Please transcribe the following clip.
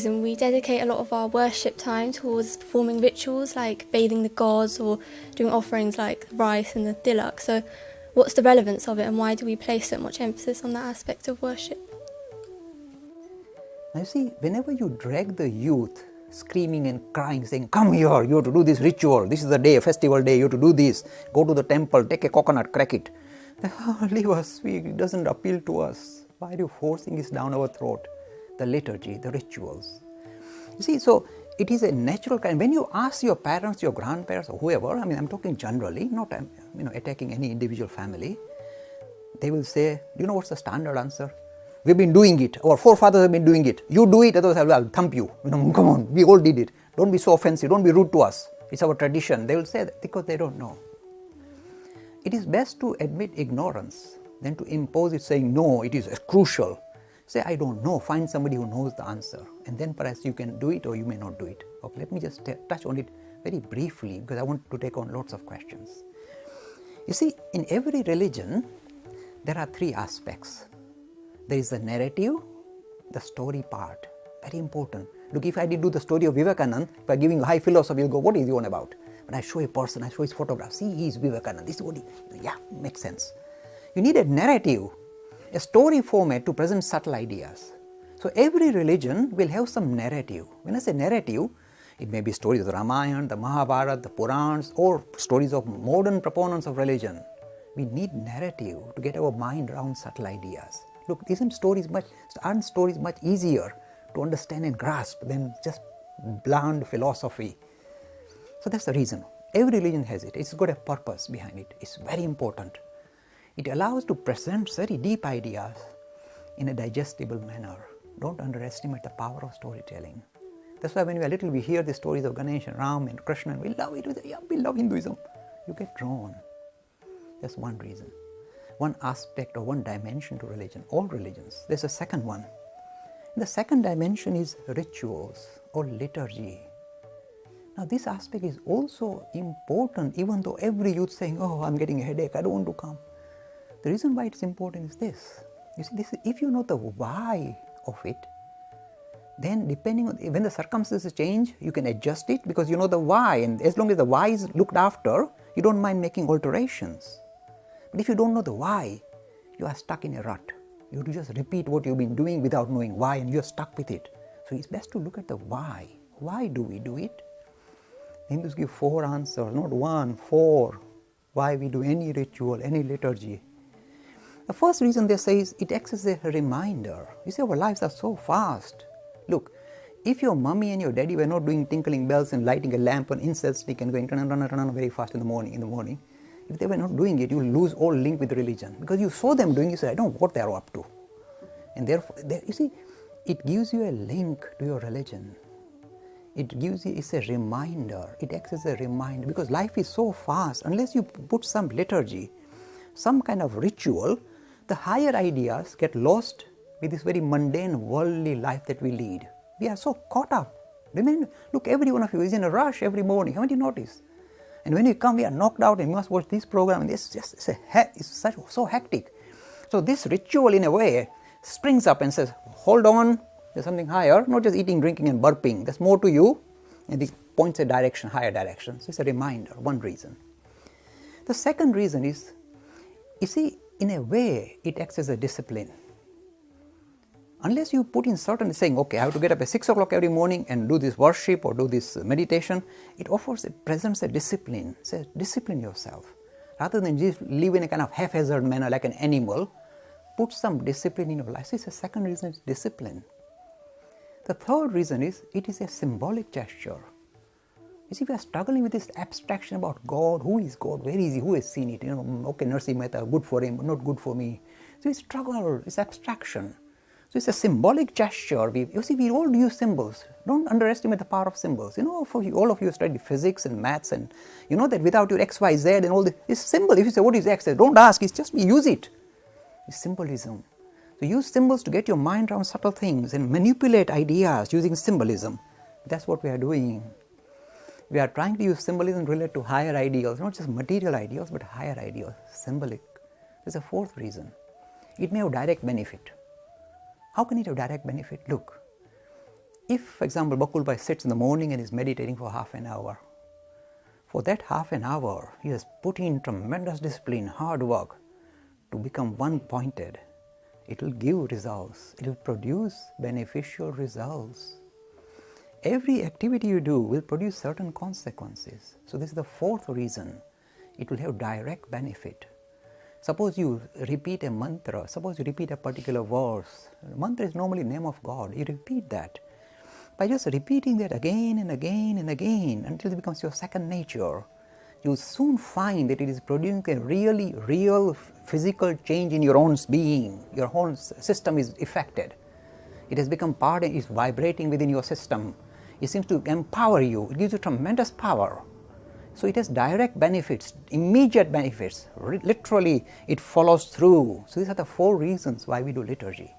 Hinduism, we dedicate a lot of our worship time towards performing rituals like bathing the gods or doing offerings like rice and the tilak. So what's the relevance of it, and why do we place so much emphasis on that aspect of worship? Now you see, whenever you drag the youth screaming and crying, saying, come here, you have to do this ritual, this is the day, a festival day, you have to do this, go to the temple, take a coconut, crack it. Leave us, it doesn't appeal to us. Why are you forcing this down our throat? The liturgy, the rituals. You see, so it is a natural kind. When you ask your parents, your grandparents, or whoever, I mean, I'm talking generally, not attacking any individual family, they will say, do you know what's the standard answer? We've been doing it. Our forefathers have been doing it. You do it, otherwise I'll thump you. Come on, we all did it. Don't be so offensive. Don't be rude to us. It's our tradition. They will say that because they don't know. It is best to admit ignorance than to impose it, saying, no, it is crucial. Say, I don't know. Find somebody who knows the answer. And then perhaps you can do it or you may not do it. Okay, let me just touch on it very briefly because I want to take on lots of questions. You see, in every religion, there are three aspects. There is the narrative, the story part. Very important. Look, if I did do the story of Vivekananda, by giving high philosophy, you'll go, what is he on about? But I show a person, I show his photograph. See, he is Vivekananda. This is what he, yeah, makes sense. You need a narrative, a story format to present subtle ideas. So every religion will have some narrative. When I say narrative, it may be stories of the Ramayana, the Mahabharata, the Purans, or stories of modern proponents of religion. We need narrative to get our mind around subtle ideas. Look, aren't stories much easier to understand and grasp than just bland philosophy? So that's the reason. Every religion has it. It's got a purpose behind it. It's very important. It allows to present very deep ideas in a digestible manner. Don't underestimate the power of storytelling. That's why when we are little, we hear the stories of Ganesh and Ram and Krishna, and we love it. Yeah, we love Hinduism. You get drawn. That's one reason. One aspect or one dimension to religion, all religions. There's a second one. The second dimension is rituals or liturgy. Now this aspect is also important, even though every youth saying, oh, I'm getting a headache, I don't want to come. The reason why it's important is this. You see, if you know the why of it, then depending on, when the circumstances change, you can adjust it because you know the why, and as long as the why is looked after, you don't mind making alterations. But if you don't know the why, you are stuck in a rut. You just repeat what you've been doing without knowing why, and you're stuck with it. So it's best to look at the why. Why do we do it? Hindus give 4 answers, not 1, 4. Why we do any ritual, any liturgy. The first reason they say is it acts as a reminder. You see, our lives are so fast. Look, if your mommy and your daddy were not doing tinkling bells and lighting a lamp on incense stick and going run very fast in the morning, if they were not doing it, you will lose all link with religion. Because you saw them doing it, you said, I don't know what they are up to. And therefore, you see, it gives you a link to your religion. It gives you, it's a reminder. It acts as a reminder. Because life is so fast, unless you put some liturgy, some kind of ritual, the higher ideas get lost with this very mundane, worldly life that we lead. We are so caught up. Remember, look, every one of you is in a rush every morning. Haven't you noticed? And when you come, we are knocked out and you must watch this program, and it's so hectic. So this ritual, in a way, springs up and says, hold on, there's something higher, not just eating, drinking and burping. There's more to you, and it points a direction, higher direction. So it's a reminder, one reason. The second reason is, you see, in a way, it acts as a discipline. Unless you put in certain, saying, okay, I have to get up at 6 o'clock every morning and do this worship or do this meditation, it presents a discipline. It says, discipline yourself. Rather than just live in a kind of haphazard manner like an animal, put some discipline in your life. So it's the second reason, is discipline. The third reason is, it is a symbolic gesture. You see, we are struggling with this abstraction about God. Who is God? Where is He? Who has seen it? Okay, Narasimha Mehta, good for him, but not good for me. So we struggle, it's abstraction. So it's a symbolic gesture. You see, we all use symbols. Don't underestimate the power of symbols. All of you study physics and maths, and you know that without your X, Y, Z and all this, it's symbol. If you say, what is X? Don't ask, it's just we use it. It's symbolism. So use symbols to get your mind around subtle things and manipulate ideas using symbolism. That's what we are doing. We are trying to use symbolism related to higher ideals, not just material ideals, but higher ideals, symbolic. There's a fourth reason. It may have direct benefit. How can it have direct benefit? Look, If, for example, Bakulbai sits in the morning and is meditating for half an hour, for that half an hour, he has put in tremendous discipline, hard work to become one-pointed. It will give results. It will produce beneficial results. Every activity you do will produce certain consequences. So this is the fourth reason. It will have direct benefit. Suppose you repeat a mantra, suppose you repeat a particular verse. Mantra is normally name of God. You repeat that. By just repeating that again and again and again until it becomes your second nature, you'll soon find that it is producing a really real physical change in your own being. Your whole system is affected. It has become part and is vibrating within your system. It seems to empower you. It gives you tremendous power. So it has direct benefits, immediate benefits. Literally, it follows through. So these are the four reasons why we do liturgy.